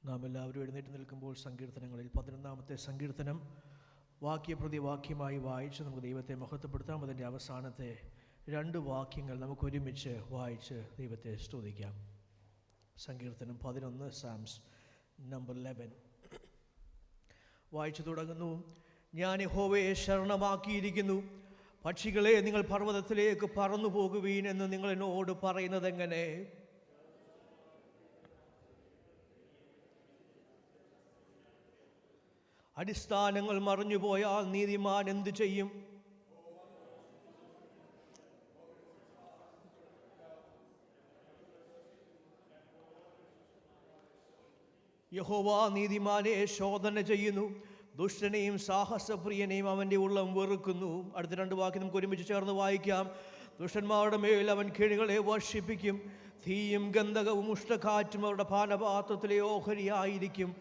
നാം എല്ലാവരും എഴുന്നേറ്റ് നിൽക്കുമ്പോൾ സങ്കീർത്തനങ്ങളിൽ 11-ാമത്തെ സങ്കീർത്തനം വാക്യപ്രതി വാക്യമായി വായിച്ച് നമുക്ക് ദൈവത്തെ മഹത്വപ്പെടുത്താം. അതിൻ്റെ അവസാനത്തെ 2 വാക്യങ്ങൾ നമുക്കൊരുമിച്ച് വായിച്ച് ദൈവത്തെ സ്തുതിക്കാം. സങ്കീർത്തനം 11, സാംസ് നമ്പർ 11 വായിച്ചു തുടങ്ങുന്നു. ഞാൻ യഹോവയെ ശരണമാക്കിയിരിക്കുന്നു. പക്ഷികളെ, നിങ്ങൾ പർവ്വതത്തിലേക്ക് പറന്നു പോകുവീൻ എന്ന് നിങ്ങൾ എന്നോട് പറയുന്നത് എങ്ങനെ? അടിസ്ഥാനങ്ങൾ മറിഞ്ഞുപോയാൽ നീതിമാൻ എന്തു ചെയ്യും? യഹോവ നീതിമാനെ ശോധന ചെയ്യുന്നു, ദുഷ്ടനെയും സാഹസപ്രിയനെയും അവൻ്റെ ഉള്ളം വെറുക്കുന്നു. അടുത്ത 2 വാക്യം നമുക്ക് ഒരുമിച്ച് ചേർന്ന് വായിക്കാം. ദുഷ്ടന്മാരുടെ മേൽ അവൻ കെണികളെ വർഷിപ്പിക്കും, തീയും ഗന്ധകവും ഉഷ്ണക്കാറ്റും അവരുടെ പാനപാത്രത്തിലെ ഓഹരിയായിരിക്കും.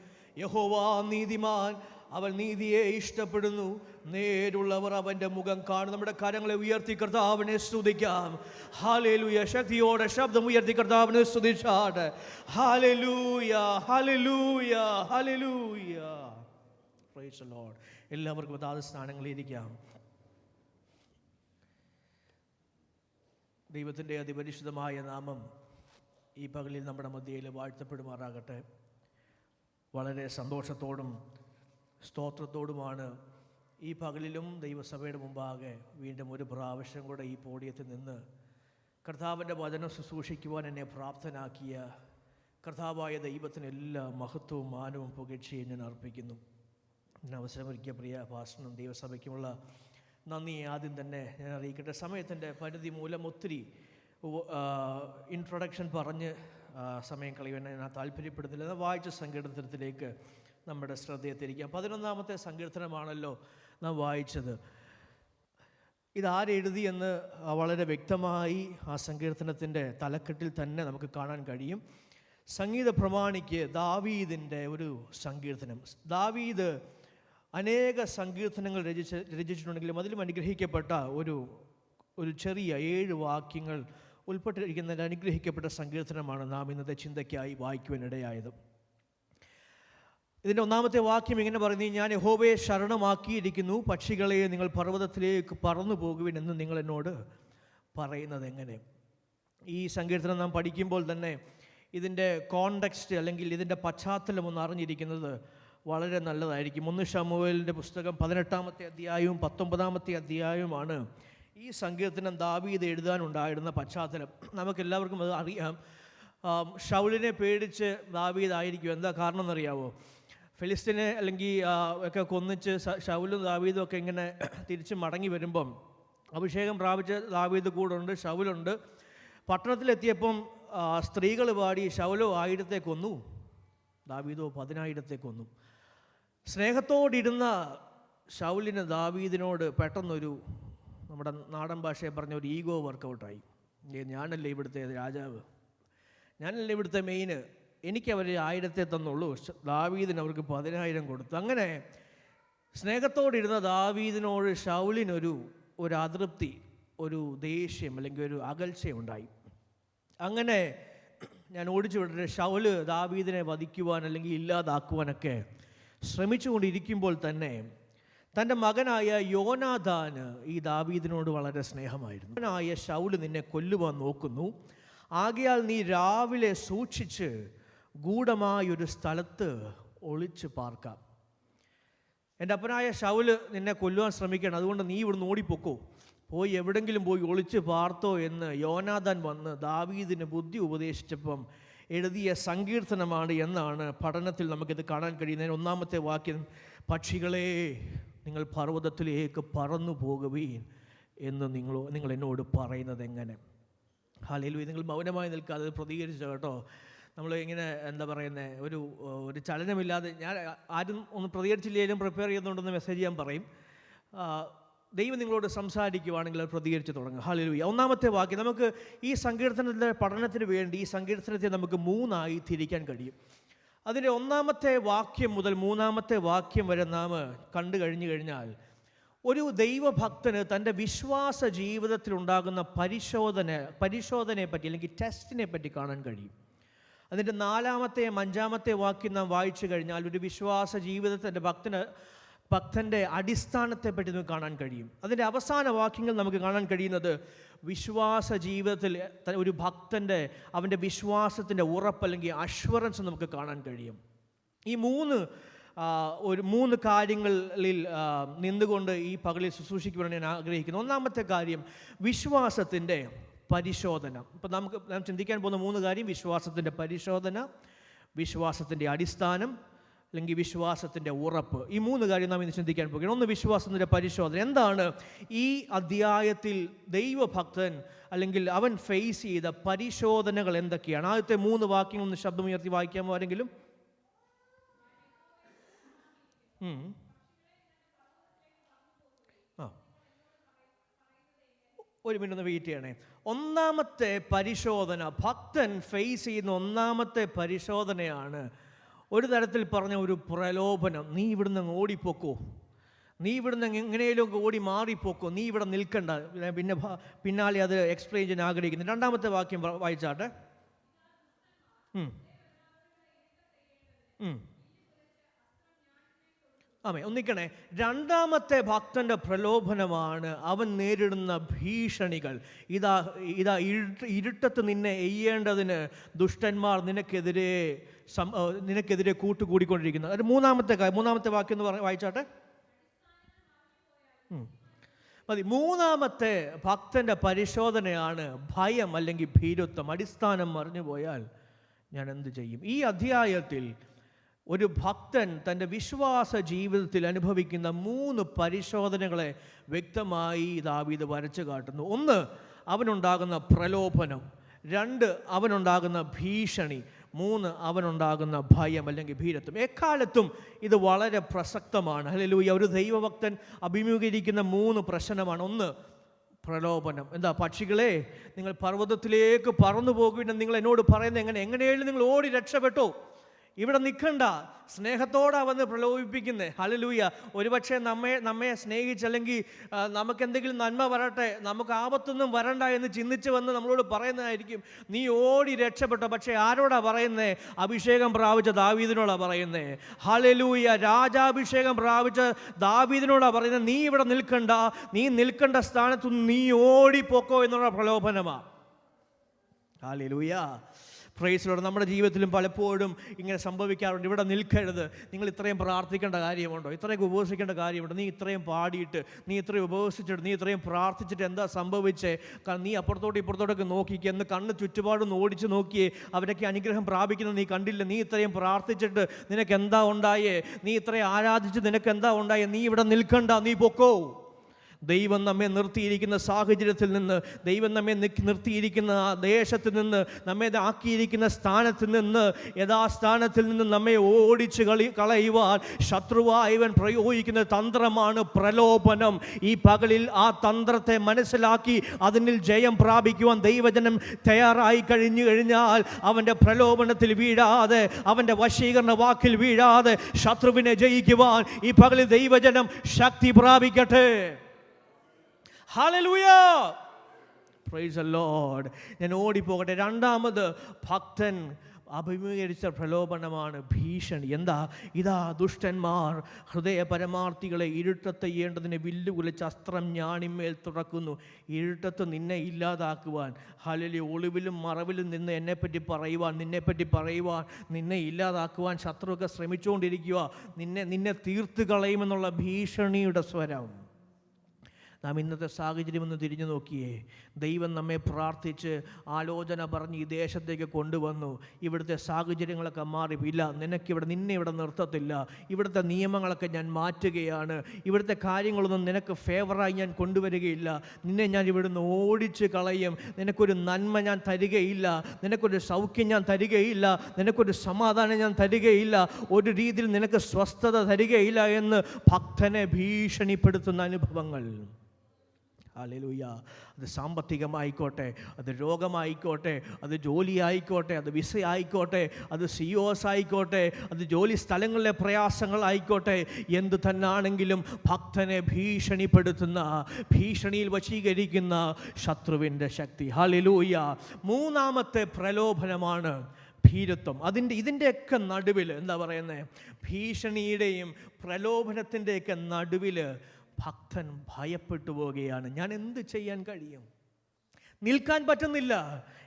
യഹോവ നീതിമാൻ, അവൻ നീതിയെ ഇഷ്ടപ്പെടുന്നു, നേരുള്ളവർ അവൻ്റെ മുഖം കാണും. നമ്മുടെ കരങ്ങളെ ഉയർത്തി കർത്താവിനെ സ്തുതിക്കാം. ഹല്ലേലൂയ. ശക്തിയോടെ ശബ്ദം ഉയർത്തി കർത്താവിനെ സ്തുതിച്ചാട്. ഹല്ലേലൂയ, ഹല്ലേലൂയ, ഹല്ലേലൂയ. Praise the lord. എല്ലാവർക്കും അതാത് സ്ഥാനങ്ങളിൽ ഇരിക്കാം. ദൈവത്തിൻ്റെ അതിപരിശുദ്ധമായ നാമം ഈ പകലിൽ നമ്മുടെ മധ്യയിൽ വാഴ്ത്തപ്പെടുമാറാകട്ടെ. വളരെ സന്തോഷത്തോടും സ്തോത്രത്തോടുമാണ് ഈ പകലിലും ദൈവസഭയുടെ മുമ്പാകെ വീണ്ടും ഒരു പ്രാവശ്യം കൂടെ ഈ പോഡിയത്തിൽ നിന്ന് കർത്താവിൻ്റെ വചനം ശുശ്രൂഷിക്കുവാൻ എന്നെ പ്രാപ്തനാക്കിയ കർത്താവായ ദൈവത്തിന് എല്ലാ മഹത്വവും മാനവും പുകഴ്ചയും ഞാൻ അർപ്പിക്കുന്നു. ഇതിന് അവസരമൊരുക്കിയ പ്രിയ പാസ്റ്ററിനും ദൈവസഭയ്ക്കുമുള്ള നന്ദി ആദ്യം തന്നെ ഞാൻ അറിയിക്കട്ടെ. സമയത്തിൻ്റെ പരിധി മൂലം ഒത്തിരി ഇൻട്രൊഡക്ഷൻ പറഞ്ഞ് സമയം കളയുവാൻ ഞാൻ താല്പര്യപ്പെടുന്നില്ല. വായിച്ച സങ്കീർത്തനത്തിലേക്ക് നമ്മുടെ ശ്രദ്ധയെ തിരിക്കാം. 11-ാമത്തെ സങ്കീർത്തനമാണല്ലോ നാം വായിച്ചത്. ഇതാരെഴുതിയെന്ന് വളരെ വ്യക്തമായി ആ സങ്കീർത്തനത്തിൻ്റെ തലക്കെട്ടിൽ തന്നെ നമുക്ക് കാണാൻ കഴിയും. സംഗീത പ്രമാണിക്ക് ദാവീദിൻ്റെ ഒരു സങ്കീർത്തനം. ദാവീദ് അനേക സങ്കീർത്തനങ്ങൾ രചിച്ചിട്ടുണ്ടെങ്കിലും അതിലും അനുഗ്രഹിക്കപ്പെട്ട ഒരു ചെറിയ 7 വാക്യങ്ങൾ ഉൾപ്പെട്ടിരിക്കുന്ന അനുഗ്രഹിക്കപ്പെട്ട സങ്കീർത്തനമാണ് നാം ഇന്നത്തെ ചിന്തയ്ക്കായി വായിക്കുവാനിടയായത്. ഇതിൻ്റെ 1-ാമത്തെ വാക്യം ഇങ്ങനെ പറയുന്നത്: ഞാൻ യഹോവയെ ശരണമാക്കിയിരിക്കുന്നു, പക്ഷികളെ, നിങ്ങൾ പർവ്വതത്തിലേക്ക് പറന്നു പോകുവിൻ എന്ന് നിങ്ങൾ എന്നോട് പറയുന്നത് എങ്ങനെ? ഈ സങ്കീർത്തനം നാം പഠിക്കുമ്പോൾ തന്നെ ഇതിൻ്റെ കോണ്ടെക്സ്റ്റ് അല്ലെങ്കിൽ ഇതിൻ്റെ പശ്ചാത്തലം ഒന്ന് അറിഞ്ഞിരിക്കുന്നത് വളരെ നല്ലതായിരിക്കും. 1 ശമൂവേലിൻ്റെ പുസ്തകം 18-ാമത്തെ അധ്യായവും 19-ാമത്തെ അധ്യായവുമാണ് ഈ സങ്കീർത്തനം ദാവീദ് എഴുതാനുണ്ടായിരുന്ന പശ്ചാത്തലം. നമുക്കെല്ലാവർക്കും അത് അറിയാം. ശൗലിനെ പേടിച്ച് ദാവീദ് ആയിരിക്കും. എന്താ കാരണം എന്നറിയാവോ? ഫിലിസ്തീനെ അല്ലെങ്കിൽ ഒക്കെ കൊന്നിച്ച് ശൗലും ദാവീദും ഒക്കെ ഇങ്ങനെ തിരിച്ച് മടങ്ങി വരുമ്പം അഭിഷേകം പ്രാപിച്ച ദാവീദ് കൂടെ ഉണ്ട്, ശൗലുണ്ട്. പട്ടണത്തിലെത്തിയപ്പം സ്ത്രീകൾ പാടി ശൗലോ 1000 കൊന്നു, ദാവീദോ 10,000 കൊന്നു. സ്നേഹത്തോടിരുന്ന ശൗലിന് ദാവീദിനോട് പെട്ടെന്നൊരു, നമ്മുടെ നാടൻ ഭാഷയെ പറഞ്ഞ ഒരു ഈഗോ വർക്കൗട്ടായി. ഞാനല്ലേ ഇവിടുത്തെ രാജാവ്, ഞാനല്ലേ ഇവിടുത്തെ മെയിന്, എനിക്കവർ 1000 തന്നുള്ളൂ, ദാവീദിന് അവർക്ക് 10,000 കൊടുത്തു. അങ്ങനെ സ്നേഹത്തോടിരുന്ന ദാവീദിനോട് ശൗലിനൊരു അതൃപ്തി, ഒരു ദേഷ്യം അല്ലെങ്കിൽ ഒരു അകൽച്ചയുണ്ടായി. അങ്ങനെ ഞാൻ ഓടിച്ചു വിട്ടിട്ട് ശൗല് ദാവീദിനെ വധിക്കുവാൻ അല്ലെങ്കിൽ ഇല്ലാതാക്കുവാനൊക്കെ ശ്രമിച്ചുകൊണ്ടിരിക്കുമ്പോൾ തന്നെ തൻ്റെ മകനായ യോനാഥാന് ഈ ദാവീദിനോട് വളരെ സ്നേഹമായിരുന്നു. മകനായ ശൗല് നിന്നെ കൊല്ലുവാൻ നോക്കുന്നു, ആകയാൽ നീ രാവിലെ സൂക്ഷിച്ച് ഗൂഢമായൊരു സ്ഥലത്ത് ഒളിച്ച് പാർക്കാം. എൻ്റെ അപ്പനായ ശൗല് നിന്നെ കൊല്ലുവാൻ ശ്രമിക്കണം, അതുകൊണ്ട് നീ ഇവിടുന്ന് ഓടിപ്പോക്കോ, പോയി എവിടെങ്കിലും പോയി ഒളിച്ച് പാർത്തോ എന്ന് യോനാഥാൻ വന്ന് ദാവീദിന് ബുദ്ധി ഉപദേശിച്ചപ്പം എഴുതിയ സങ്കീർത്തനമാണ് എന്നാണ് പഠനത്തിൽ നമുക്കിത് കാണാൻ കഴിയുന്നത്. 1-ാമത്തെ വാക്യം: പക്ഷികളെ, നിങ്ങൾ പർവ്വതത്തിലേക്ക് പറന്നു പോകുവീൻ എന്ന് നിങ്ങൾ എന്നോട് പറയുന്നത് എങ്ങനെ? ഹല്ലേലൂയ. നിങ്ങൾ മൗനമായി നിൽക്കാതെ പ്രതികരിച്ചു കേട്ടോ. നമ്മൾ ഇങ്ങനെ എന്താ പറയുന്നത്, ഒരു ചലനമില്ലാതെ, ഞാൻ ആരും ഒന്നും പ്രതികരിച്ചില്ലെങ്കിലും പ്രിപ്പയർ ചെയ്യുന്നുണ്ടെന്ന് മെസ്സേജ് ചെയ്യാൻ പറയും. ദൈവം നിങ്ങളോട് സംസാരിക്കുവാണെങ്കിൽ അത് പ്രതികരിച്ച് തുടങ്ങുക. ഹല്ലേലൂയ. 1-ാമത്തെ വാക്യം, നമുക്ക് ഈ സങ്കീർത്തനത്തിൻ്റെ പഠനത്തിന് വേണ്ടി ഈ സങ്കീർത്തനത്തെ നമുക്ക് 3ആയി തിരിക്കാൻ കഴിയും. അതിൻ്റെ 1-ാമത്തെ വാക്യം മുതൽ 3-ാമത്തെ വാക്യം വരെ നാം കണ്ടു കഴിഞ്ഞു കഴിഞ്ഞാൽ ഒരു ദൈവഭക്തന് തൻ്റെ വിശ്വാസ ജീവിതത്തിലുണ്ടാകുന്ന പരിശോധനയെ പറ്റി അല്ലെങ്കിൽ ടെസ്റ്റിനെ പറ്റി കാണാൻ കഴിയും. അതിൻ്റെ 4-ാമത്തെയും 5-ാമത്തെ വാക്യം നാം വായിച്ചു കഴിഞ്ഞാൽ ഒരു വിശ്വാസ ജീവിതത്തിൻ്റെ ഭക്തൻ്റെ അടിസ്ഥാനത്തെപ്പറ്റി നമുക്ക് കാണാൻ കഴിയും. അതിൻ്റെ അവസാന വാക്യങ്ങൾ നമുക്ക് കാണാൻ കഴിയുന്നത് വിശ്വാസ ജീവിതത്തിൽ ഒരു ഭക്തൻ്റെ അവൻ്റെ വിശ്വാസത്തിൻ്റെ ഉറപ്പ് അല്ലെങ്കിൽ അഷ്വറൻസ് നമുക്ക് കാണാൻ കഴിയും. ഈ മൂന്ന് കാര്യങ്ങളിൽ നിന്നുകൊണ്ട് ഈ പകലിൽ ശുശ്രൂഷിക്കുവാൻ ഞാൻ ആഗ്രഹിക്കുന്നു. ഒന്നാമത്തെ കാര്യം വിശ്വാസത്തിൻ്റെ പരിശോധന. ഇപ്പം നാം ചിന്തിക്കാൻ പോകുന്ന 3 കാര്യം: വിശ്വാസത്തിൻ്റെ പരിശോധന, വിശ്വാസത്തിൻ്റെ അടിസ്ഥാനം, അല്ലെങ്കിൽ വിശ്വാസത്തിൻ്റെ ഉറപ്പ്. ഈ 3 കാര്യം നാം ഇന്ന് ചിന്തിക്കാൻ പോകുകയാണ്. ഒന്ന്, വിശ്വാസത്തിൻ്റെ പരിശോധന. എന്താണ് ഈ അധ്യായത്തിൽ ദൈവഭക്തൻ അല്ലെങ്കിൽ അവൻ ഫേസ് ചെയ്ത പരിശോധനകൾ എന്തൊക്കെയാണ്? ആദ്യത്തെ 3 വാക്യങ്ങൾ ഒന്ന് ശബ്ദമുയർത്തി വായിക്കാമോ ആരെങ്കിലും? ഒരു മിനിറ്റ് ഒന്ന് വെയിറ്റ് ചെയ്യണേ. ഒന്നാമത്തെ പരിശോധന, ഭക്തൻ ഫേസ് ചെയ്യുന്ന ഒന്നാമത്തെ പരിശോധനയാണ് ഒരു തരത്തിൽ പറഞ്ഞ ഒരു പ്രലോഭനം. നീ ഇവിടുന്ന് ഓടിപ്പോക്കോ, നീ ഇവിടുന്ന് എങ്ങനെയും ഓടി മാറിപ്പോക്കോ, നീ ഇവിടെ നിൽക്കണ്ട. പിന്നെ പിന്നാലെ അത് എക്സ്പ്ലെയിൻ ചെയ്യാൻ ആഗ്രഹിക്കുന്നു. 2-ാമത്തെ വാക്യം വായിച്ചാട്ടെ. ആമേ, ഒന്നിക്കണേ. 2-ാമത്തെ ഭക്തൻ്റെ പ്രലോഭനമാണ് അവൻ നേരിടുന്ന ഭീഷണികൾ. ഇതാ ഇരുട്ടത്ത് നിന്നെ എയ്യേണ്ടതിന് ദുഷ്ടന്മാർ നിനക്കെതിരെ കൂട്ടുകൂടിക്കൊണ്ടിരിക്കുന്നത്. അത് 3-ാമത്തെ വാക്യം എന്ന് വായിച്ചാട്ടെ. മതി. 3-ാമത്തെ ഭക്തൻ്റെ പരിശോധനയാണ് ഭയം അല്ലെങ്കിൽ ഭീരുത്വം. അടിസ്ഥാനം മറിഞ്ഞു പോയാൽ ഞാൻ എന്ത് ചെയ്യും? ഈ അധ്യായത്തിൽ ഒരു ഭക്തൻ തൻ്റെ വിശ്വാസ ജീവിതത്തിൽ അനുഭവിക്കുന്ന 3 പരിശോധനകളെ വ്യക്തമായി ദാവീദ് വരച്ചു കാട്ടുന്നു. 1, അവനുണ്ടാകുന്ന പ്രലോഭനം. 2, അവനുണ്ടാകുന്ന ഭീഷണി. 3, അവനുണ്ടാകുന്ന ഭയം അല്ലെങ്കിൽ ഭീരത്വം. എക്കാലത്തും ഇത് വളരെ പ്രസക്തമാണ്. ഹല്ലേലൂയ. ഒരു ദൈവഭക്തൻ അഭിമുഖീകരിക്കുന്ന 3 പ്രശ്നമാണ്. 1, പ്രലോഭനം. എന്താ? പക്ഷികളെ, നിങ്ങൾ പർവ്വതത്തിലേക്ക് പറന്നു പോകുമെന്ന് നിങ്ങൾ എന്നോട് പറയുന്നത് എങ്ങനെയായാലും നിങ്ങൾ ഓടി രക്ഷപ്പെട്ടോ, ഇവിടെ നിൽക്കണ്ട. സ്നേഹത്തോടെ വന്ന് പ്രലോഭിപ്പിക്കുന്നത്. ഹല്ലേലൂയ. ഒരുപക്ഷെ നമ്മെ സ്നേഹിച്ചല്ലെങ്കിൽ നമുക്കെന്തെങ്കിലും നന്മ വരട്ടെ, നമുക്ക് ആപത്തൊന്നും വരണ്ട എന്ന് ചിന്തിച്ച് വന്ന് നമ്മളോട് പറയുന്നതായിരിക്കും, നീ ഓടി രക്ഷപ്പെട്ടോ. പക്ഷേ ആരോടാ പറയുന്നത്? അഭിഷേകം പ്രാപിച്ച ദാവീദിനോടാ പറയുന്നത്. ഹല്ലേലൂയ. രാജാഭിഷേകം പ്രാപിച്ച ദാവീദിനോടാ പറയുന്നത്, നീ ഇവിടെ നിൽക്കണ്ട, നീ നിൽക്കേണ്ട സ്ഥാനത്തു നീ ഓടിപ്പോക്കോ എന്നുള്ള പ്രലോഭനമാണ്. ഹല്ലേലൂയ. Praise Lord. നമ്മുടെ ജീവിതത്തിലും പലപ്പോഴും ഇങ്ങനെ സംഭവിക്കാറുണ്ട്. ഇവിടെ നിൽക്കരുത്, നിങ്ങൾ ഇത്രയും പ്രാർത്ഥിക്കേണ്ട കാര്യമുണ്ടോ, ഇത്രയും ഉപവസിക്കേണ്ട കാര്യമുണ്ടോ, നീ ഇത്രയും പാടിയിട്ട്, നീ ഇത്രയും ഉപവസിച്ചിട്ട്, നീ ഇത്രയും പ്രാർത്ഥിച്ചിട്ട് എന്താ സംഭവിച്ചേ? കാരണം നീ ഇപ്പുറത്തോട്ടൊക്കെ നോക്കിക്കുക, എന്ന് കണ്ണ് ചുറ്റുപാടൊന്ന് ഓടിച്ച് നോക്കിയേ, അവരൊക്കെ അനുഗ്രഹം പ്രാപിക്കുന്നത് നീ കണ്ടില്ല. നീ ഇത്രയും പ്രാർത്ഥിച്ചിട്ട് നിനക്ക് എന്താ ഉണ്ടായേ? നീ ഇത്രയും ആരാധിച്ച് നിനക്ക് എന്താ ഉണ്ടായേ? നീ ഇവിടെ നിൽക്കണ്ട, നീ പൊക്കോ. ദൈവം നമ്മെ നിർത്തിയിരിക്കുന്ന സാഹചര്യത്തിൽ നിന്ന്, ദൈവം നമ്മെ നിർത്തിയിരിക്കുന്ന ആ ദേശത്തിൽ നിന്ന്, നമ്മെ ആക്കിയിരിക്കുന്ന സ്ഥാനത്തിൽ നിന്ന്, യഥാസ്ഥാനത്തിൽ നിന്ന് നമ്മെ ഓടിച്ച് കളയുവാൻ ശത്രുവായവൻ പ്രയോഗിക്കുന്ന തന്ത്രമാണ് പ്രലോഭനം. ഈ പകലിൽ ആ തന്ത്രത്തെ മനസ്സിലാക്കി അതിനിൽ ജയം പ്രാപിക്കുവാൻ ദൈവജനം തയ്യാറായി കഴിഞ്ഞാൽ അവൻ്റെ പ്രലോഭനത്തിൽ വീഴാതെ, അവൻ്റെ വശീകരണ വാക്കിൽ വീഴാതെ ശത്രുവിനെ ജയിക്കുവാൻ ഈ പകലിൽ ദൈവജനം ശക്തി പ്രാപിക്കട്ടെ. ഹല്ലേലൂയ. Praise the Lord. ഞാൻ ഓടിപ്പോകട്ടെ. 2-ാമത് ഭക്തൻ അഭിമുഖീകരിച്ച പ്രലോഭനമാണ് ഭീഷണി. എന്താ? ഇതാ ദുഷ്ടന്മാർ ഹൃദയ പരമാർത്ഥികളെ ഇരുട്ടത്ത് ചെയ്യേണ്ടതിന് വില്ലുകുലച്ച് അസ്ത്രം ഞാണിന്മേൽ തുറക്കുന്നു. ഇരുട്ടത്ത് നിന്നെ ഇല്ലാതാക്കുവാൻ, ഹല്ലേലൂയ, ഒളിവിലും മറവിലും നിന്ന് എന്നെപ്പറ്റി പറയുവാൻ, നിന്നെപ്പറ്റി പറയുവാൻ, നിന്നെ ഇല്ലാതാക്കുവാൻ ശത്രുവൊക്കെ ശ്രമിച്ചുകൊണ്ടിരിക്കുക. നിന്നെ തീർത്ത് കളയുമെന്നുള്ള ഭീഷണിയുടെ സ്വരം. നാം ഇന്നത്തെ സാഹചര്യം ഒന്ന് തിരിഞ്ഞു നോക്കിയേ. ദൈവം നമ്മെ പ്രാർത്ഥിച്ച് ആലോചന പറഞ്ഞ് ഈ ദേശത്തേക്ക് കൊണ്ടുവന്നു. ഇവിടുത്തെ സാഹചര്യങ്ങളൊക്കെ മാറി. ഇല്ല, നിന്നെ ഇവിടെ നിർത്തത്തില്ല, ഇവിടുത്തെ നിയമങ്ങളൊക്കെ ഞാൻ മാറ്റുകയാണ്, ഇവിടുത്തെ കാര്യങ്ങളൊന്നും നിനക്ക് ഫേവറായി ഞാൻ കൊണ്ടുവരികയില്ല, നിന്നെ ഞാൻ ഇവിടുന്ന് ഓടിച്ച് കളയും, നിനക്കൊരു നന്മ ഞാൻ തരികയില്ല, നിനക്കൊരു സൗഖ്യം ഞാൻ തരികയില്ല, നിനക്കൊരു സമാധാനം ഞാൻ തരികയില്ല, ഒരു രീതിയിൽ നിനക്ക് സ്വസ്ഥത തരികയില്ല എന്ന് ഭക്തനെ ഭീഷണിപ്പെടുത്തുന്ന അനുഭവങ്ങൾ. ഹല്ലേലൂയ. അത് സാമ്പത്തികമായിക്കോട്ടെ, അത് രോഗമായിക്കോട്ടെ, അത് ജോലി ആയിക്കോട്ടെ, അത് വിസ ആയിക്കോട്ടെ, അത് COS ആയിക്കോട്ടെ, അത് ജോലി സ്ഥലങ്ങളിലെ പ്രയാസങ്ങളായിക്കോട്ടെ, എന്തു തന്നാണെങ്കിലും ഭക്തനെ ഭീഷണിപ്പെടുത്തുന്ന, ഭീഷണിയിൽ വശീകരിക്കുന്ന ശത്രുവിൻ്റെ ശക്തി. ഹല്ലേലൂയ. 3-ാമത്തെ പ്രലോഭനമാണ് ഭീരുത്വം, ഇതിൻ്റെയൊക്കെ നടുവിൽ എന്താ പറയുന്നത്, ഭീഷണിയുടെയും പ്രലോഭനത്തിൻ്റെയൊക്കെ നടുവിൽ ഭക്തൻ ഭയപ്പെട്ടു പോവുകയാണ്. ഞാൻ എന്ത് ചെയ്യാൻ കഴിയും? നിൽക്കാൻ പറ്റുന്നില്ല.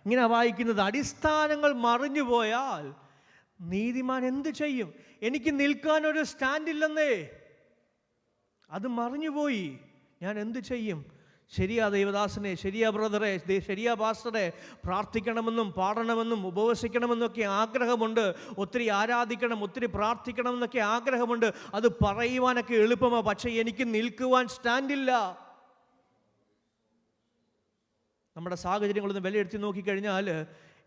ഇങ്ങനെ വായിക്കുന്നത്, അടിസ്ഥാനങ്ങൾ മറിഞ്ഞു പോയാൽ നീതിമാൻ എന്ത് ചെയ്യും? എനിക്ക് നിൽക്കാനൊരു സ്റ്റാൻഡില്ലെന്നേ, അത് മറിഞ്ഞുപോയി, ഞാൻ എന്ത് ചെയ്യും? ശരിയാ ദൈവദാസനെ, ശരിയാ ബ്രദറെ, ശരിയാ പാസ്റ്ററെ, പ്രാർത്ഥിക്കണമെന്നും പാടണമെന്നും ഉപവസിക്കണമെന്നൊക്കെ ആഗ്രഹമുണ്ട്, ഒത്തിരി ആരാധിക്കണം, ഒത്തിരി പ്രാർത്ഥിക്കണം എന്നൊക്കെ ആഗ്രഹമുണ്ട്, അത് പറയുവാനൊക്കെ എളുപ്പമാണ്. പക്ഷേ എനിക്ക് നിൽക്കുവാൻ സ്റ്റാൻഡില്ല. നമ്മുടെ സാഹചര്യങ്ങളൊന്ന് വിലയിരുത്തി നോക്കിക്കഴിഞ്ഞാൽ,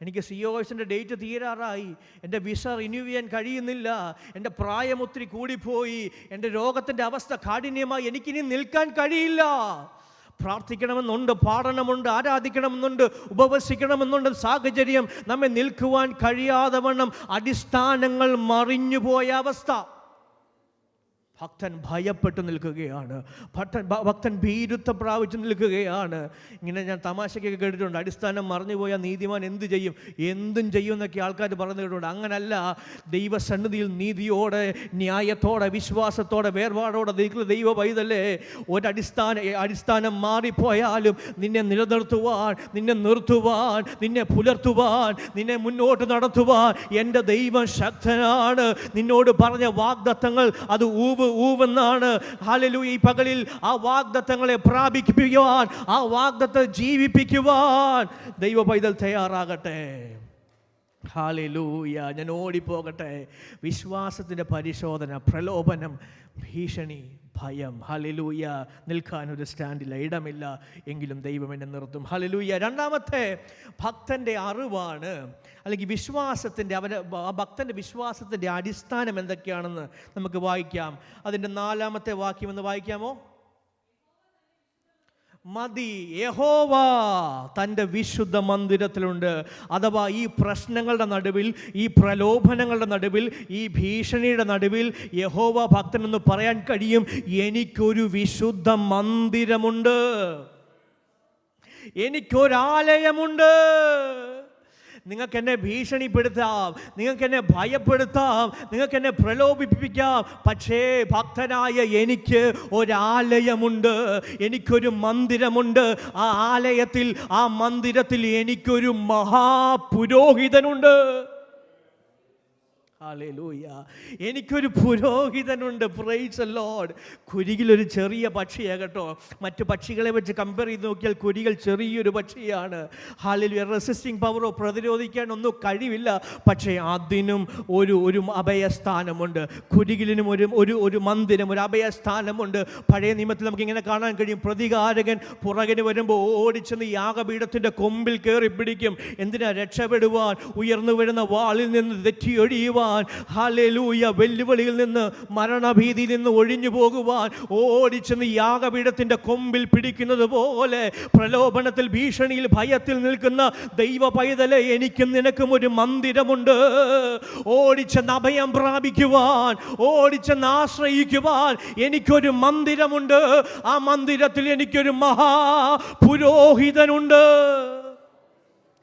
എനിക്ക് COSൻ്റെ ഡേറ്റ് തീരാറായി, എൻ്റെ വിസ റിന്യൂ ചെയ്യാൻ കഴിയുന്നില്ല, എൻ്റെ പ്രായം ഒത്തിരി കൂടിപ്പോയി, എൻ്റെ രോഗത്തിൻ്റെ അവസ്ഥ കാഠിന്യമായി, എനിക്കിനി നിൽക്കാൻ കഴിയില്ല. പ്രാർത്ഥിക്കണമെന്നുണ്ട്, പാടണമുണ്ട്, ആരാധിക്കണമെന്നുണ്ട്, ഉപവസിക്കണമെന്നുണ്ട്. സാഹചര്യം നമ്മെ നിൽക്കുവാൻ കഴിയാതെ വണ്ണം അടിസ്ഥാനങ്ങൾ മറിഞ്ഞുപോയ അവസ്ഥ. ഭക്തൻ ഭയപ്പെട്ടു നിൽക്കുകയാണ്, ഭക്തൻ ഭീരുത്വം പ്രാപിച്ചു നിൽക്കുകയാണ്. ഇങ്ങനെ ഞാൻ തമാശയ്ക്കൊക്കെ കേട്ടിട്ടുണ്ട്, അടിസ്ഥാനം മറിഞ്ഞു പോയാൽ നീതിമാൻ എന്ത് ചെയ്യും, എന്തും ചെയ്യും എന്നൊക്കെ ആൾക്കാർ പറഞ്ഞു കേട്ടിട്ടുണ്ട്. അങ്ങനല്ല. ദൈവസന്നിധിയിൽ നീതിയോടെ, ന്യായത്തോടെ, വിശ്വാസത്തോടെ, വേർപാടോടെ ദൈവ പൈതല്ലേ, അടിസ്ഥാനം മാറിപ്പോയാലും നിന്നെ നിലനിർത്തുവാൻ, നിന്നെ നിർത്തുവാൻ, നിന്നെ പുലർത്തുവാൻ, നിന്നെ മുന്നോട്ട് നടത്തുവാൻ എൻ്റെ ദൈവം ശക്തനാണ്. നിന്നോട് പറഞ്ഞ വാഗ്ദത്തങ്ങൾ അത് ഊവെന്നാണ്. ഹല്ലേലൂയ. ഈ പകലിൽ ആ വാഗ്ദത്തങ്ങളെ പ്രാപിക്കുവാൻ, ആ വാഗ്ദത്തം ജീവിപ്പിക്കുവാൻ ദൈവ പൈതൽ തയ്യാറാകട്ടെ. ഹല്ലേലൂയ. ഞാൻ ഓടിപ്പോകട്ടെ. വിശ്വാസത്തിൻ്റെ പരിശോധന, പ്രലോഭനം, ഭീഷണി, ഭയം. ഹല്ലേലൂയ. നിൽക്കാനൊരു സ്റ്റാൻഡില്ല, ഇടമില്ല, എങ്കിലും ദൈവം എന്നെ നിർത്തും. ഹല്ലേലൂയ. രണ്ടാമത്തെ ഭക്തൻ്റെ അറിവാണ്, അല്ലെങ്കിൽ വിശ്വാസത്തിൻ്റെ, ആ ഭക്തൻ്റെ വിശ്വാസത്തിൻ്റെ അടിസ്ഥാനം എന്തൊക്കെയാണെന്ന് നമുക്ക് വായിക്കാം. അതിൻ്റെ 4-ാമത്തെ വാക്യം ഒന്ന് വായിക്കാമോ? മതി, യഹോവ തൻ്റെ വിശുദ്ധ മന്ദിരത്തിലുണ്ട്. അഥവാ ഈ പ്രശ്നങ്ങളുടെ നടുവിൽ, ഈ പ്രലോഭനങ്ങളുടെ നടുവിൽ, ഈ ഭീഷണിയുടെ നടുവിൽ യഹോവ ഭക്തനെന്ന് പറയാൻ കഴിയും, എനിക്കൊരു വിശുദ്ധ മന്ദിരമുണ്ട്, എനിക്കൊരാലയമുണ്ട്. നിങ്ങൾക്ക് എന്നെ ഭീഷണിപ്പെടുത്താം, നിങ്ങൾക്ക് എന്നെ ഭയപ്പെടുത്താം, നിങ്ങൾക്ക് എന്നെ പ്രലോഭിപ്പിക്കാം, പക്ഷേ ഭക്തനായ എനിക്ക് ഒരാലയമുണ്ട്, എനിക്കൊരു മന്ദിരമുണ്ട്. ആ ആലയത്തിൽ, ആ മന്ദിരത്തിൽ എനിക്കൊരു മഹാപുരോഹിതനുണ്ട്. ഹല്ലേലൂയ. എനിക്കൊരു പുരോഹിതനുണ്ട്. Praise the lord. കുരികിലൊരു ചെറിയ പക്ഷിയാണ് കേട്ടോ. മറ്റു പക്ഷികളെ വെച്ച് കമ്പയർ ചെയ്ത് നോക്കിയാൽ കുരികൾ ചെറിയൊരു പക്ഷിയാണ്. ഹല്ലേലൂയ. റെസിസ്റ്റിംഗ് പവറോ, പ്രതിരോധിക്കാൻ ഒന്നും കഴിവില്ല. പക്ഷേ അതിനും ഒരു അഭയസ്ഥാനമുണ്ട്. കുരികിലിനും ഒരു മന്ദിരം, ഒരു അഭയസ്ഥാനമുണ്ട്. പഴയ നിയമത്തിൽ നമുക്ക് ഇങ്ങനെ കാണാൻ കഴിയും. പ്രതികാരകൻ പുറകിന് വരുമ്പോൾ ഓടിച്ചെന്ന് യാഗപീഠത്തിൻ്റെ കൊമ്പിൽ കയറി പിടിക്കും. എന്തിനാ? രക്ഷപ്പെടുവാൻ, ഉയർന്നു വരുന്ന വാളിൽ നിന്ന് തെറ്റിയൊഴിയുവാൻ. ഹല്ലേലൂയ. വെല്ലുവിളിയിൽ നിന്ന്, മരണഭീതിയിൽ നിന്ന് ഒഴിഞ്ഞു പോകുവാൻ ഓടിച്ചെന്ന് യാഗപീഠത്തിൻ്റെ കൊമ്പിൽ പിടിക്കുന്നത് പോലെ പ്രലോഭനത്തിൽ, ഭീഷണിയിൽ, ഭയത്തിൽ നിൽക്കുന്ന ദൈവ പൈതലെ, എനിക്കും നിനക്കും ഒരു മന്ദിരമുണ്ട്. ഓടിച്ചെന്ന് അഭയം പ്രാപിക്കുവാൻ, ഓടിച്ചെന്ന് ആശ്രയിക്കുവാൻ എനിക്കൊരു മന്ദിരമുണ്ട്. ആ മന്ദിരത്തിൽ എനിക്കൊരു മഹാപുരോഹിതനുണ്ട്.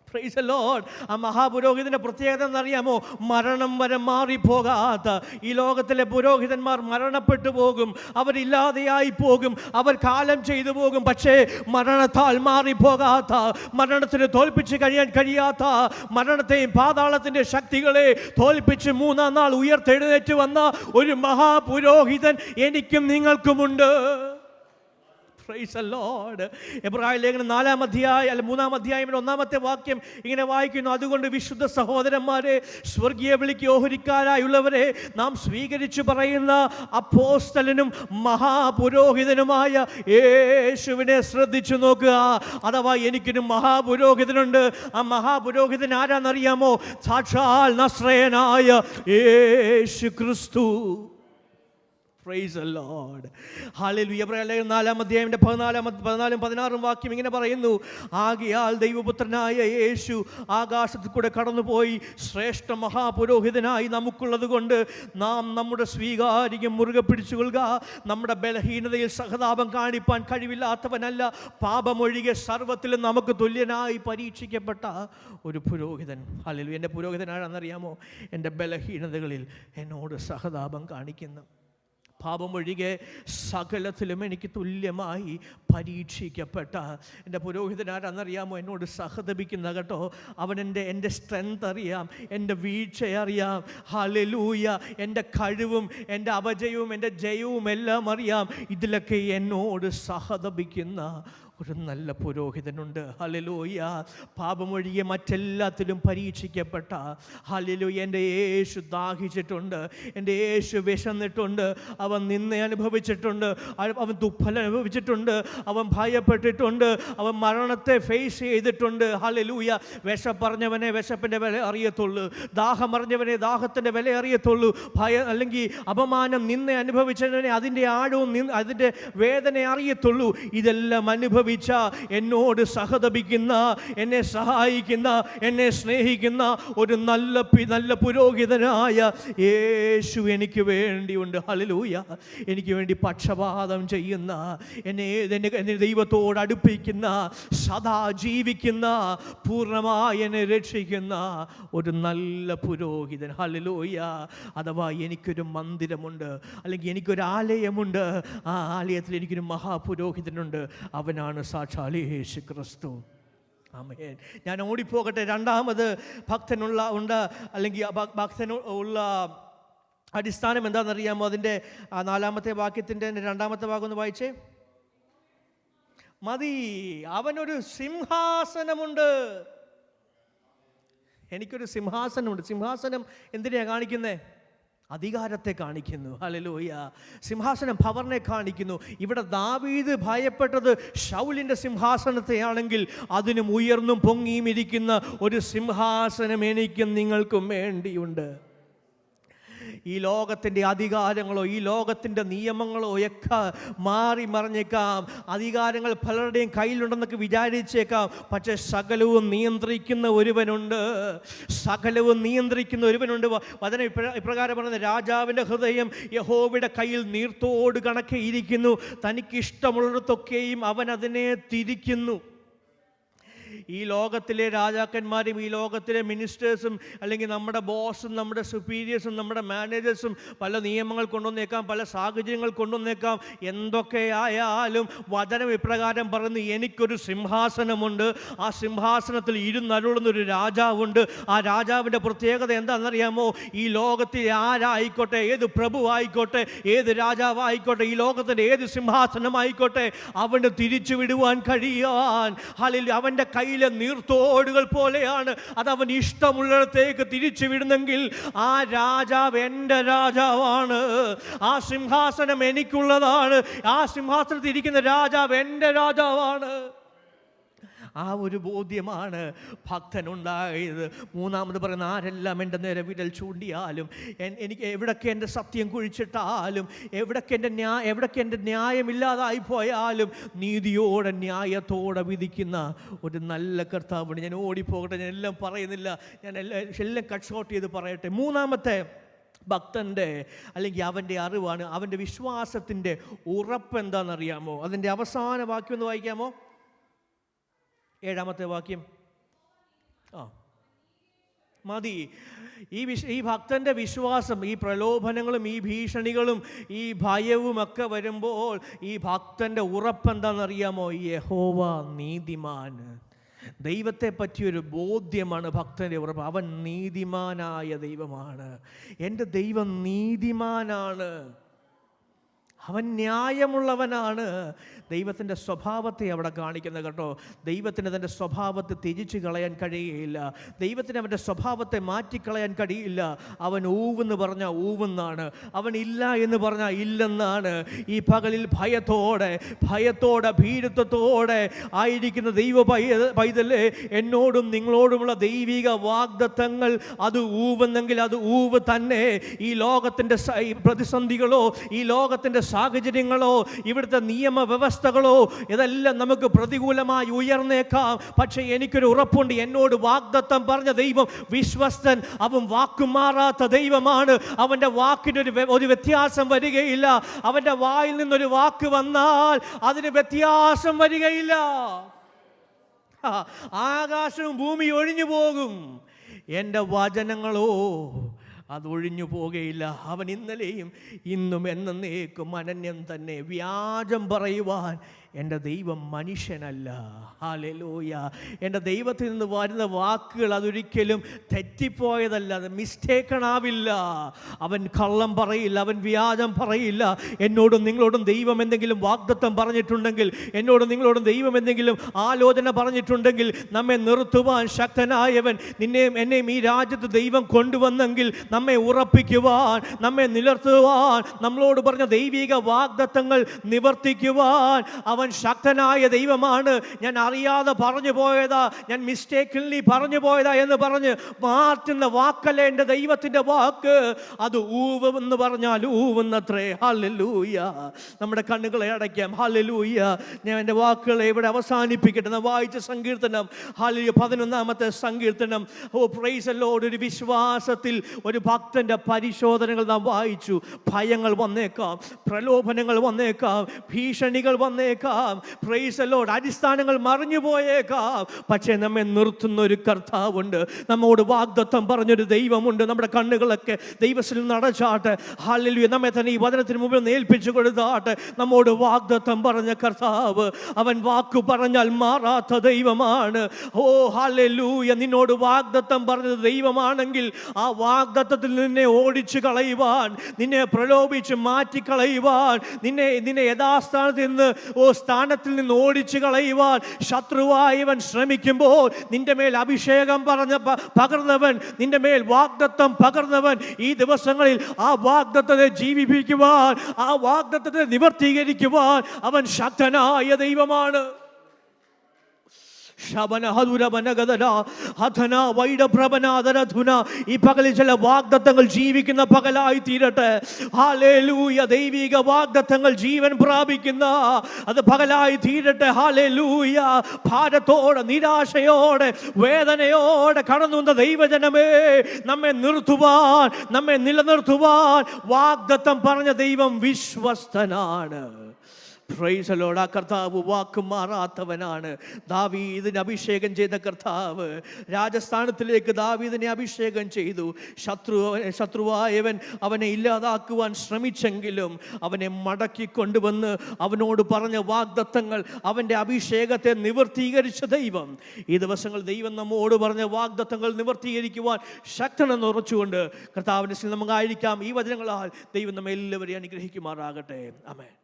Price the lord. ആ മഹാപുരോഹിതൻ്റെ പ്രത്യേകത എന്നറിയാമോ? മരണം വരെ മാറിപ്പോകാത്ത. ഈ ലോകത്തിലെ പുരോഹിതന്മാർ മരണപ്പെട്ടു പോകും, അവരില്ലാതെയായി പോകും, അവർ കാലം ചെയ്തു പോകും. പക്ഷേ മരണത്താൽ മാറിപ്പോകാത്ത, മരണത്തിന് തോൽപ്പിച്ച് കഴിയാൻ കഴിയാത്ത, മരണത്തെയും പാതാളത്തിൻ്റെ ശക്തികളെ തോൽപ്പിച്ച് 3-ാം നാൾ ഉയർത്തെഴുന്നേറ്റ് വന്ന ഒരു മഹാപുരോഹിതൻ എനിക്കും നിങ്ങൾക്കുമുണ്ട്. Price the Lord. എബ്രായ ലേഖനം 4-ാം അധ്യായം, 3-ാം അധ്യായം 1-ാമത്തെ വാക്യം ഇങ്ങനെ വായിക്കുന്നു. അതുകൊണ്ട് വിശുദ്ധ സഹോദരന്മാരെ, സ്വർഗീയ വിളിക്ക് ഓഹരിക്കാരായുള്ളവരെ, നാം സ്വീകരിച്ചു പറയുന്ന അപ്പോസ്തലനും മഹാപുരോഹിതനുമായ യേശുവിനെ ശ്രദ്ധിച്ചു നോക്കുക. അഥവാ എനിക്കൊരു മഹാപുരോഹിതനുണ്ട്. ആ മഹാപുരോഹിതൻ ആരാന്നറിയാമോ? സാക്ഷാൽ നസ്രയനായ യേശു ക്രിസ്തു. Praise the Lord. Hallelujah. എബ്രായർ 4-ാം അധ്യായത്തിന്റെ 14-16 വാക്യം ഇങ്ങനെ പറയുന്നു, ആകയാൽ ദൈവപുത്രനായ യേശു ആകാശത്തിൽ കൂടെ കടന്നുപോയി ശ്രേഷ്ഠ മഹാപുരോഹിതനായി നമുക്കുള്ളത് കൊണ്ട് നാം നമ്മുടെ സ്വീകാര്യം മുറുകെ പിടിച്ചുകൊള്ളുക. നമ്മുടെ ബലഹീനതയിൽ സഹതാപം കാണിപ്പാൻ കഴിവില്ലാത്തവനല്ല, പാപമൊഴികെ സർവ്വത്തിലും നമുക്ക് തുല്യനായി പരീക്ഷിക്കപ്പെട്ട ഒരു പുരോഹിതൻ. ഹല്ലേലൂയ. എൻ്റെ പുരോഹിതൻ ആരാണെന്നറിയാമോ? എൻ്റെ ബലഹീനതകളിൽ എന്നോട് സഹതാപം കാണിക്കുന്നു. പാപമൊഴികെ സകലത്തിലും എനിക്ക് തുല്യമായി പരീക്ഷിക്കപ്പെട്ട എൻ്റെ പുരോഹിതനാരാണെന്നറിയാമോ? എന്നോട് സഹതപിക്കുന്ന കേട്ടോ. അവൻ എൻ്റെ സ്ട്രെങ്ത് അറിയാം, എൻ്റെ വീഴ്ച അറിയാം. ഹല്ലേലൂയ. എൻ്റെ കഴിവും എൻ്റെ അപജയവും എൻ്റെ ജയവും എല്ലാം അറിയാം. ഇതിലൊക്കെ എന്നോട് സഹതപിക്കുന്ന ഒരു നല്ല പുരോഹിതനുണ്ട്. ഹല്ലേലൂയ. പാപമൊഴികെ മറ്റെല്ലാത്തിലും പരീക്ഷിക്കപ്പെട്ട, ഹല്ലേലൂയ, എൻ്റെ യേശു ദാഹിച്ചിട്ടുണ്ട്, എൻ്റെ യേശു വിശന്നിട്ടുണ്ട്, അവൻ നിന്ന അനുഭവിച്ചിട്ടുണ്ട്, അവൻ ദുഃഖം അനുഭവിച്ചിട്ടുണ്ട്, അവൻ ഭയപ്പെട്ടിട്ടുണ്ട്, അവൻ മരണത്തെ ഫേസ് ചെയ്തിട്ടുണ്ട്. ഹല്ലേലൂയ. വിശപ്പറിഞ്ഞവനെ വിശപ്പിൻ്റെ വില അറിയത്തുള്ളൂ, ദാഹം അറിഞ്ഞവനെ ദാഹത്തിൻ്റെ വില അറിയത്തുള്ളൂ. അല്ലെങ്കിൽ അപമാനം നിന്ന അനുഭവിച്ചവനെ അതിൻ്റെ ആഴവും അതിൻ്റെ വേദന അറിയത്തുള്ളൂ. ഇതെല്ലാം എന്നോട് സഹതപിക്കുന്ന, എന്നെ സഹായിക്കുന്ന, എന്നെ സ്നേഹിക്കുന്ന ഒരു നല്ല പുരോഹിതനായ യേശു എനിക്ക് വേണ്ടിയുണ്ട്. ഹല്ലേലൂയ. എനിക്ക് വേണ്ടി പക്ഷപാതം ചെയ്യുന്ന, എന്നെ ദൈവത്തോട് അടുപ്പിക്കുന്ന, സദാ ജീവിക്കുന്ന, പൂർണ്ണമായി എന്നെ രക്ഷിക്കുന്ന ഒരു നല്ല പുരോഹിതൻ. ഹല്ലേലൂയ. അഥവാ എനിക്കൊരു മന്ദിരമുണ്ട്, അല്ലെങ്കിൽ എനിക്കൊരു ആലയമുണ്ട്. ആ ആലയത്തിൽ എനിക്കൊരു മഹാപുരോഹിതനുണ്ട്. അവനാണ് സാക്ഷാൽ യേശു ക്രിസ്തു. ആമേൻ. ഞാൻ ഓടിപ്പോകട്ടെ. രണ്ടാമത് ഭക്തനുള്ള അടിസ്ഥാനം എന്താണെന്നറിയാമോ? അതിൻ്റെ 4-ാമത്തെ വാക്യത്തിൻ്റെ 2-ാമത്തെ ഭാഗം ഒന്ന് വായിച്ചേ. മതി, അവനൊരു സിംഹാസനമുണ്ട്. എനിക്കൊരു സിംഹാസനമുണ്ട്. സിംഹാസനം എന്തിനാണ് കാണിക്കുന്നത്? അധികാരത്തെ കാണിക്കുന്നു. ഹല്ലേലൂയ. സിംഹാസനം പവറിനെ കാണിക്കുന്നു. ഇവിടെ ദാവീദ് ഭയപ്പെട്ടത് ശൗലിൻ്റെ സിംഹാസനത്തെയാണെങ്കിൽ അതിനും ഉയർന്നും പൊങ്ങിയും ഇരിക്കുന്ന ഒരു സിംഹാസനം എനിക്കും നിങ്ങൾക്കും വേണ്ടിയുണ്ട്. ഈ ലോകത്തിൻ്റെ അധികാരങ്ങളോ ഈ ലോകത്തിൻ്റെ നിയമങ്ങളോ ഒക്കെ മാറി മറിഞ്ഞേക്കാം. അധികാരങ്ങൾ പലരുടെയും കയ്യിലുണ്ടെന്നൊക്കെ വിചാരിച്ചേക്കാം. പക്ഷേ സകലവും നിയന്ത്രിക്കുന്ന ഒരുവനുണ്ട്. വചനം ഇപ്രകാരം പറയുന്നത്, രാജാവിൻ്റെ ഹൃദയം യഹോവയുടെ കയ്യിൽ നീർത്തോട് കണക്കെ ഇരിക്കുന്നു, തനിക്കിഷ്ടമുള്ളിടത്തൊക്കെയും അവൻ അതിനെ തിരിക്കുന്നു. ഈ ലോകത്തിലെ രാജാക്കന്മാരും ഈ ലോകത്തിലെ മിനിസ്റ്റേഴ്സും അല്ലെങ്കിൽ നമ്മുടെ ബോസും നമ്മുടെ സുപ്പീരിയേഴ്സും നമ്മുടെ മാനേജേഴ്സും പല നിയമങ്ങൾ കൊണ്ടുവന്നേക്കാം, പല സാഹചര്യങ്ങൾ കൊണ്ടുവന്നേക്കാം. എന്തൊക്കെയായാലും വചനം ഇപ്രകാരം പറയുന്നു, എനിക്കൊരു സിംഹാസനമുണ്ട്. ആ സിംഹാസനത്തിൽ ഇരുന്നരുളുന്നൊരു രാജാവുണ്ട്. ആ രാജാവിൻ്റെ പ്രത്യേകത എന്താണെന്നറിയാമോ? ഈ ലോകത്തിൽ ആരായിക്കോട്ടെ, ഏത് പ്രഭുവായിക്കോട്ടെ, ഏത് രാജാവായിക്കോട്ടെ, ഈ ലോകത്തിൻ്റെ ഏത് സിംഹാസനമായിക്കോട്ടെ, അവന് തിരിച്ചു വിടുവാൻ കഴിയാൻ, ഹല്ലേലൂയ, അവൻ്റെ കയ്യിലെ നീർത്തോടുകൾ പോലെയാണ്. അത് അവൻ ഇഷ്ടമുള്ളിടത്തേക്ക് തിരിച്ചു വിടുന്നെങ്കിൽ ആ രാജാവ് എൻ്റെ രാജാവാണ്. ആ സിംഹാസനം എനിക്കുള്ളതാണ്. ആ സിംഹാസനത്തിൽ ഇരിക്കുന്ന രാജാവ് എൻ്റെ രാജാവാണ്. ആ ഒരു ബോധ്യമാണ് ഭക്തനുണ്ടായത്. മൂന്നാമത് പറയുന്ന, ആരെല്ലാം എൻ്റെ നേരെ വിരൽ ചൂണ്ടിയാലും, എനിക്ക് എവിടൊക്കെ എൻ്റെ സത്യം കുഴിച്ചിട്ടാലും, എവിടൊക്കെ എൻ്റെ ന്യായമില്ലാതായി പോയാലും നീതിയോടെ ന്യായത്തോടെ വിധിക്കുന്ന ഒരു നല്ല കർത്താവുണ്ട്. ഞാൻ ഓടിപ്പോകട്ടെ, ഞാൻ എല്ലാം പറയുന്നില്ല, ഞാൻ എല്ലാം കട്ട് ഷോട്ട് ചെയ്ത് പറയട്ടെ. മൂന്നാമത്തെ ഭക്തൻ്റെ അല്ലെങ്കിൽ അവൻ്റെ അറിവാണ്, അവൻ്റെ വിശ്വാസത്തിൻ്റെ ഉറപ്പ് എന്താണെന്നറിയാമോ? അതിൻ്റെ അവസാന വാക്യം ഒന്ന് വായിക്കാമോ? 7-ാമത്തെ വാക്യം. മതി. ഈ ഭക്തൻ്റെ വിശ്വാസം, ഈ പ്രലോഭനങ്ങളും ഈ ഭീഷണികളും ഈ ഭയവും ഒക്കെ വരുമ്പോൾ ഈ ഭക്തൻ്റെ ഉറപ്പെന്താണെന്നറിയാമോ? യഹോവ നീതിമാൻ. ദൈവത്തെ പറ്റിയൊരു ബോധ്യമാണ് ഭക്തൻ്റെ ഉറപ്പ്. അവൻ നീതിമാനായ ദൈവമാണ്. എൻ്റെ ദൈവം നീതിമാനാണ്. അവൻ ന്യായമുള്ളവനാണ്. ദൈവത്തിൻ്റെ സ്വഭാവത്തെ അവിടെ കാണിക്കുന്നത് കേട്ടോ. ദൈവത്തിന് തൻ്റെ സ്വഭാവത്തെ ത്യജിച്ച് കളയാൻ കഴിയുകയില്ല. ദൈവത്തിന് അവൻ്റെ സ്വഭാവത്തെ മാറ്റിക്കളയാൻ കഴിയില്ല. അവൻ ഊവെന്ന് പറഞ്ഞാൽ ഊവെന്നാണ്, അവൻ ഇല്ല എന്ന് പറഞ്ഞാൽ ഇല്ലെന്നാണ്. ഈ പകലിൽ ഭയത്തോടെ ഭീരുത്വത്തോടെ ആയിരിക്കുന്ന ദൈവ പൈതലേ, എന്നോടും നിങ്ങളോടുമുള്ള ദൈവിക വാഗ്ദത്തങ്ങൾ അത് ഊവെന്നെങ്കിൽ അത് ഊവ് തന്നെ. ഈ ലോകത്തിൻ്റെ പ്രതിസന്ധികളോ, ഈ ലോകത്തിൻ്റെ സാഹചര്യങ്ങളോ, ഇവിടുത്തെ നിയമവ്യവസ്ഥകളോ ഇതെല്ലാം നമുക്ക് പ്രതികൂലമായി ഉയർന്നേക്കാം. പക്ഷേ എനിക്കൊരു ഉറപ്പുണ്ട്, എന്നോട് വാഗ്ദത്തം പറഞ്ഞ ദൈവം വിശ്വസ്തൻ. അവൻ വാക്കുമാറാത്ത ദൈവമാണ്. അവൻ്റെ വാക്കിന് ഒരു വ്യത്യാസം വരികയില്ല. അവൻ്റെ വായിൽ നിന്നൊരു വാക്ക് വന്നാൽ അതിന് വ്യത്യാസം വരികയില്ല. ആകാശവും ഭൂമി ഒഴിഞ്ഞു പോകും, എൻ്റെ വചനങ്ങളോ അതൊഴിഞ്ഞു പോകുകയില്ല. അവൻ ഇന്നലെയും ഇന്നും എന്നേക്കും അനന്യം തന്നെ. വ്യാജം പറയുവാൻ എൻ്റെ ദൈവം മനുഷ്യനല്ല. ഹല്ലേലൂയ. എൻ്റെ ദൈവത്തിൽ നിന്ന് വരുന്ന വാക്കുകൾ അതൊരിക്കലും തെറ്റിപ്പോയതല്ല, അത് മിസ്റ്റേക്കണാവില്ല. അവൻ കള്ളം പറയില്ല, അവൻ വ്യാജം പറയില്ല. എന്നോടും നിങ്ങളോടും ദൈവം എന്തെങ്കിലും വാഗ്ദത്തം പറഞ്ഞിട്ടുണ്ടെങ്കിൽ, എന്നോടും നിങ്ങളോടും ദൈവം എന്തെങ്കിലും ആലോചന പറഞ്ഞിട്ടുണ്ടെങ്കിൽ, നമ്മെ നിർത്തുവാൻ ശക്തനായവൻ, നിന്നെയും എന്നെയും ഈ രാജ്യത്ത് ദൈവം കൊണ്ടുവന്നെങ്കിൽ നമ്മെ ഉറപ്പിക്കുവാൻ, നമ്മെ നിലർത്തുവാൻ, നമ്മളോട് പറഞ്ഞ ദൈവിക വാഗ്ദത്തങ്ങൾ നിവർത്തിക്കുവാൻ അവൻ ശക്തനായ ദൈവമാണ്. ഞാൻ അറിയാതെ പറഞ്ഞു പോയതാ, ഞാൻ മിസ്റ്റേക്കിലി പറഞ്ഞു പോയതാ എന്ന് പറഞ്ഞ് മാറ്റുന്ന വാക്കല്ല എൻ്റെ ദൈവത്തിൻ്റെ വാക്ക്. അത് ഊവ് എന്ന് പറഞ്ഞാൽ ഊവുന്നത്രേ. ഹല്ലേലൂയ. നമ്മുടെ കണ്ണുകളെ അടയ്ക്കാം. ഹല്ലേലൂയ. ഞാൻ എൻ്റെ വാക്കുകളെ ഇവിടെ അവസാനിപ്പിക്കട്ടെ. നാം വായിച്ച സങ്കീർത്തനം, ഹല്ലേലൂയ, 11-ാമത്തെ സങ്കീർത്തനം. ഓ പ്രൈസ് ദി ലോർഡ്. ഒരു വിശ്വാസത്തിൽ ഒരു ഭക്തൻ്റെ പരിശോധനകൾ നാം വായിച്ചു. ഭയങ്ങൾ വന്നേക്കാം, പ്രലോഭനങ്ങൾ വന്നേക്കാം, ഭീഷണികൾ വന്നേക്കാം. Price the Lord. അടിസ്ഥാനങ്ങൾ മറിഞ്ഞു പോയേക്കാം. പക്ഷേ നമ്മെ നിർത്തുന്ന ഒരു കർത്താവുണ്ട്. നമ്മോട് വാഗ്ദത്തം പറഞ്ഞൊരു ദൈവമുണ്ട്. നമ്മുടെ കണ്ണുകളൊക്കെ ദൈവത്തിൽ നടച്ചാട്ടെ. ഹല്ലേലൂയ. നമ്മെ തന്നെ ഈ വചനത്തിന് മുമ്പിൽ ഏൽപ്പിച്ചു കൊടുത്താട്ടെ. നമ്മോട് വാഗ്ദത്തം പറഞ്ഞ കർത്താവ്, അവൻ വാക്കു പറഞ്ഞാൽ മാറാത്ത ദൈവമാണ്. ഓ ഹല്ലേലൂയ. നിന്നോട് വാഗ്ദത്തം പറഞ്ഞത് ദൈവമാണെങ്കിൽ ആ വാഗ്ദത്തത്തിൽ നിന്നെ ഓടിച്ചു കളയുവാൻ, നിന്നെ പ്രലോഭിച്ച് മാറ്റിക്കളയുവാൻ, നിന്നെ യഥാസ്ഥാനത്ത് നിന്ന് സ്ഥാനത്തിൽ നിന്ന് ഓടിച്ചു കളയുവാൻ ശത്രുവായവൻ ശ്രമിക്കുമ്പോൾ, നിന്റെ മേൽ അഭിഷേകം പകർന്നവൻ, നിന്റെ മേൽ വാഗ്ദത്തം പകർന്നവൻ ഈ ദിവസങ്ങളിൽ ആ വാഗ്ദത്തത്തെ ജീവിപ്പിക്കുവാൻ, ആ വാഗ്ദത്തത്തെ നിവർത്തീകരിക്കുവാൻ അവൻ ശക്തനായ ദൈവമാണ്. ഈ പകലിൽ ചില വാഗ്ദത്തങ്ങൾ ജീവിക്കുന്ന പകലായി തീരട്ടെ. ഹല്ലേലൂയ. ദൈവിക വാഗ്ദത്തങ്ങൾ ജീവൻ പ്രാപിക്കുന്ന അത് പകലായി തീരട്ടെ. ഹല്ലേലൂയ. ഭാരത്തോടെ, നിരാശയോടെ, വേദനയോടെ കടന്നു വന്ന ദൈവജനമേ, നമ്മെ നിർത്തുവാൻ, നമ്മെ നിലനിർത്തുവാൻ വാഗ്ദത്തം പറഞ്ഞ ദൈവം വിശ്വസ്തനാണ്. Praise the lord. ആ കർത്താവ് വാക്ക് മാറാത്തവനാണ്. ദാവീദിനെ അഭിഷേകം ചെയ്ത കർത്താവ് രാജസ്ഥാനത്തിലേക്ക് ദാവീദിനെ അഭിഷേകം ചെയ്തു. ശത്രുവായവൻ അവനെ ഇല്ലാതാക്കുവാൻ ശ്രമിച്ചെങ്കിലും അവനെ മടക്കി കൊണ്ടുവന്ന് അവനോട് പറഞ്ഞ വാഗ്ദത്തങ്ങൾ, അവൻ്റെ അഭിഷേകത്തെ നിവർത്തീകരിച്ച ദൈവം ഈ ദിവസങ്ങൾ ദൈവം നമ്മോട് പറഞ്ഞ വാഗ്ദത്തങ്ങൾ നിവർത്തീകരിക്കുവാൻ ശക്തനെന്ന് ഉറച്ചുകൊണ്ട് കർത്താവിൻ്റെ നമുക്കായിരിക്കാം. ഈ വചനങ്ങളാൽ ദൈവം നമ്മെ എല്ലാവരെയും അനുഗ്രഹിക്കുമാറാകട്ടെ. ആമേൻ.